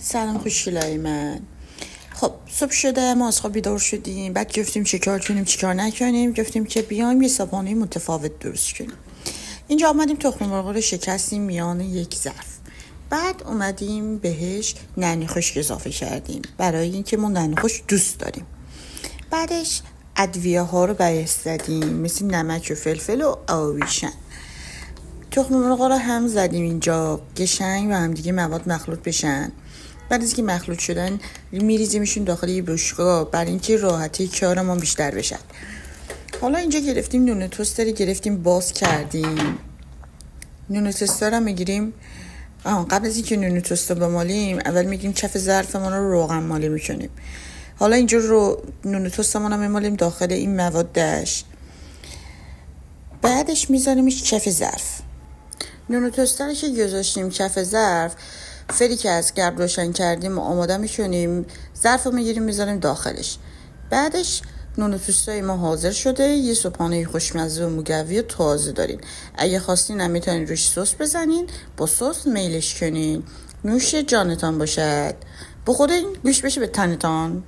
سلام خوشگلای من. خب صبح شده، ما از خواب بیدار شدیم، بعد گفتیم چه کار کنیم چه کار نکنیم. گفتیم که بیایم یه صبحانه متفاوت درست کنیم. اینجا آمدیم تخم مرغ رو شکستیم میان یک ظرف، بعد اومدیم بهش نعنا خشک اضافه کردیم برای اینکه ما نعنا خشک دوست داریم. بعدش ادویه ها رو بهش زدیم مثل نمک و فلفل و آویشن. تخم مرغ رو هم زدیم اینجا قشنگ و هم دیگه مواد مخلوط بشن. بعد از که مخلوط شدن میریزیمشون داخل یه بشقاب برای اینکه راحتی کارمون بیشتر بشه. حالا اینجا گرفتیم نون توستر، گرفتیم باز کردیم. نون توستر رو میگیریم، قبل از اینکه نون توستر بمالیم اول میگیم کف ظرفمون رو روغن مالی میکنیم. حالا اینجا رو نون توستمون رو میمالیم داخل این موادش، بعدش میذاریمش کف ظرف. نون توسترش که گذاشتیم کف ظرف، فری که از قبل روشن کردیم و آماده میکنیم، ظرف رو میگیریم میذاریم داخلش. بعدش نون توستای ما حاضر شده. یه صبحانه خوشمزه و مقوی و تازه دارین. اگه خواستین هم میتونین روش سس بزنین، با سس میلش کنین. نوش جانتان باشد. بخورین گوش بشه به تنتان.